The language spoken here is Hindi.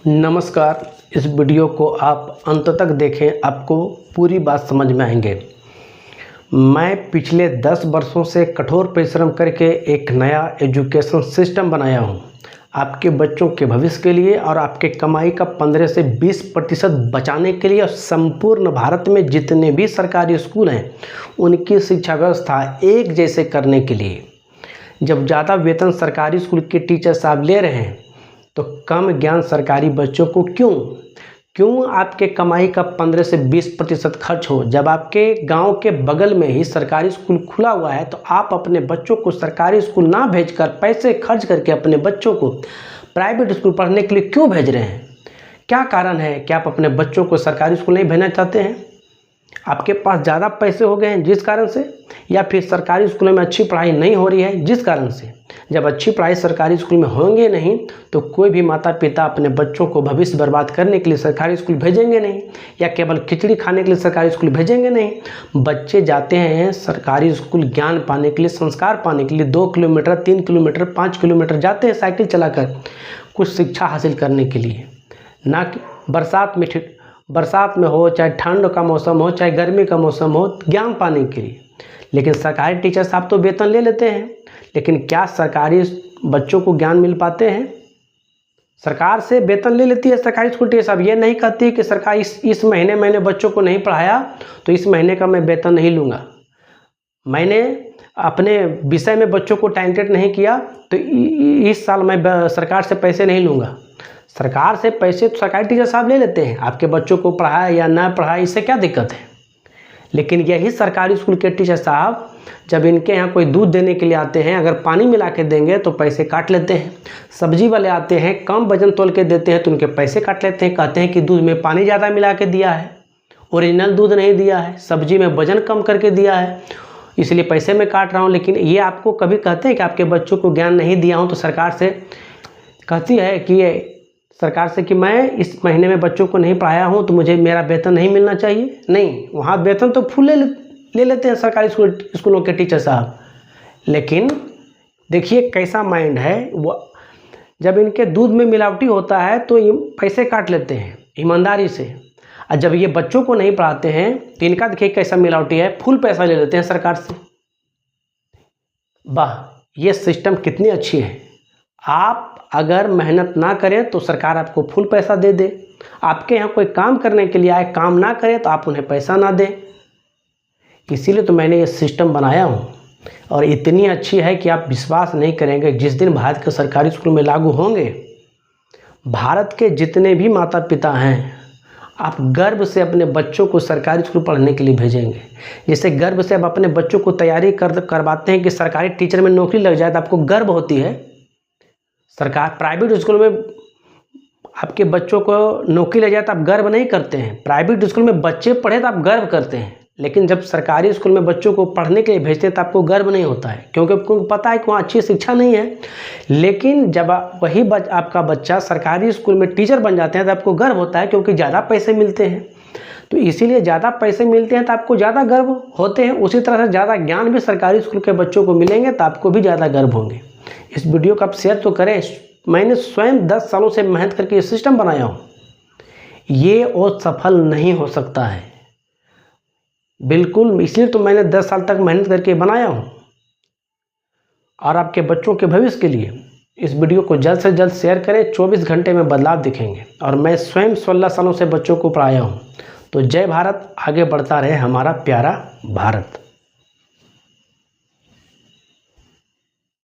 नमस्कार। इस वीडियो को आप अंत तक देखें, आपको पूरी बात समझ में आएंगे। मैं पिछले 10 वर्षों से कठोर परिश्रम करके एक नया एजुकेशन सिस्टम बनाया हूं, आपके बच्चों के भविष्य के लिए और आपके कमाई का 15 से 20% बचाने के लिए। और संपूर्ण भारत में जितने भी सरकारी स्कूल हैं उनकी शिक्षा व्यवस्था एक जैसे करने के लिए। जब ज़्यादा वेतन सरकारी स्कूल के टीचर साहब ले रहे हैं तो कम ज्ञान सरकारी बच्चों को क्यों आपके कमाई का 15 से 20% खर्च हो। जब आपके गांव के बगल में ही सरकारी स्कूल खुला हुआ है तो आप अपने बच्चों को सरकारी स्कूल ना भेजकर पैसे खर्च करके अपने बच्चों को प्राइवेट स्कूल पढ़ने के लिए क्यों भेज रहे हैं? क्या कारण है कि आप अपने बच्चों को सरकारी स्कूल नहीं भेजना चाहते हैं? आपके पास ज़्यादा पैसे हो गए हैं जिस कारण से, या फिर सरकारी स्कूलों में अच्छी पढ़ाई नहीं हो रही है जिस कारण से? जब अच्छी पढ़ाई सरकारी स्कूल में होंगे नहीं तो कोई भी माता पिता अपने बच्चों को भविष्य बर्बाद करने के लिए सरकारी स्कूल भेजेंगे नहीं, या केवल खिचड़ी खाने के लिए सरकारी स्कूल भेजेंगे नहीं। बच्चे जाते हैं सरकारी स्कूल ज्ञान पाने के लिए, संस्कार पाने के लिए। 2 किलोमीटर, 3 किलोमीटर, 5 किलोमीटर जाते हैं साइकिल चलाकर कुछ शिक्षा हासिल करने के लिए। ना कि बरसात में हो, चाहे ठंड का मौसम हो, चाहे गर्मी का मौसम हो, ज्ञान पाने के लिए। लेकिन सरकारी टीचर साहब तो वेतन ले लेते हैं, लेकिन क्या सरकारी बच्चों को ज्ञान मिल पाते हैं? सरकार से वेतन ले लेती है सरकारी स्कूल टीचर साहब, ये नहीं कहती है कि सरकार इस महीने मैंने बच्चों को नहीं पढ़ाया तो इस महीने का मैं वेतन नहीं लूँगा, मैंने अपने विषय में बच्चों को टैलेंटेड नहीं किया तो इस साल मैं सरकार से पैसे नहीं लूँगा। सरकार से पैसे तो सरकारी टीचर साहब ले लेते हैं, आपके बच्चों को पढ़ाया या ना पढ़ाया इससे क्या दिक्कत है। लेकिन यही सरकारी स्कूल के टीचर साहब जब इनके यहाँ कोई दूध देने के लिए आते हैं, अगर पानी मिला के देंगे तो पैसे काट लेते हैं। सब्जी वाले आते हैं, कम वजन तोल के देते हैं तो उनके पैसे काट लेते हैं। कहते हैं कि दूध में पानी ज़्यादा मिला के दिया है, ओरिजिनल दूध नहीं दिया है, सब्जी में वजन कम करके दिया है, इसलिए पैसे में काट रहा हूँ। लेकिन ये आपको कभी कहते हैं कि आपके बच्चों को ज्ञान नहीं दिया हूँ? तो सरकार से कहती है कि सरकार से कि मैं इस महीने में बच्चों को नहीं पढ़ाया हूँ तो मुझे मेरा वेतन नहीं मिलना चाहिए? नहीं, वहाँ वेतन तो फुल ले लेते हैं सरकारी स्कूलों के टीचर साहब। लेकिन देखिए कैसा माइंड है वो, जब इनके दूध में मिलावटी होता है तो ये पैसे काट लेते हैं ईमानदारी से, और जब ये बच्चों को नहीं पढ़ाते हैं तो इनका देखिए कैसा मिलावटी है, फुल पैसा ले लेते हैं सरकार से। वाह, ये सिस्टम कितनी अच्छी है। आप अगर मेहनत ना करें तो सरकार आपको फुल पैसा दे दे, आपके यहाँ कोई काम करने के लिए आए, काम ना करें तो आप उन्हें पैसा ना दें। इसीलिए तो मैंने ये सिस्टम बनाया हूँ, और इतनी अच्छी है कि आप विश्वास नहीं करेंगे। जिस दिन भारत के सरकारी स्कूल में लागू होंगे, भारत के जितने भी माता पिता हैं आप गर्व से अपने बच्चों को सरकारी स्कूल पढ़ने के लिए भेजेंगे। जैसे गर्व से आप अपने बच्चों को तैयारी करवाते हैं कि सरकारी टीचर में नौकरी लग जाए तो आपको गर्व होती है। सरकार प्राइवेट स्कूल में आपके बच्चों को नौकरी लग जाए तो आप गर्व नहीं करते हैं। प्राइवेट स्कूल में बच्चे पढ़े तो आप गर्व करते हैं, लेकिन जब सरकारी स्कूल में बच्चों को पढ़ने के लिए भेजते हैं तो आपको गर्व नहीं होता है, क्योंकि आपको पता है कि वहाँ अच्छी शिक्षा नहीं है। लेकिन जब वही आपका बच्चा सरकारी स्कूल में टीचर बन जाते हैं तो आपको गर्व होता है, क्योंकि ज़्यादा पैसे मिलते हैं। तो इसीलिए ज़्यादा पैसे मिलते हैं तो आपको ज़्यादा गर्व होते हैं। उसी तरह से ज़्यादा ज्ञान भी सरकारी स्कूल के बच्चों को मिलेंगे तो आपको भी ज़्यादा गर्व होंगे। इस वीडियो को आप शेयर तो करें। मैंने स्वयं 10 सालों से मेहनत करके ये सिस्टम बनाया हूँ, ये और सफल नहीं हो सकता है बिल्कुल। इसलिए तो मैंने 10 साल तक मेहनत करके बनाया हूँ, और आपके बच्चों के भविष्य के लिए इस वीडियो को जल्द से जल्द शेयर करें। 24 घंटे में बदलाव दिखेंगे, और मैं स्वयं 16 सालों से बच्चों को पढ़ाया हूँ। तो जय भारत, आगे बढ़ता रहे हमारा प्यारा भारत।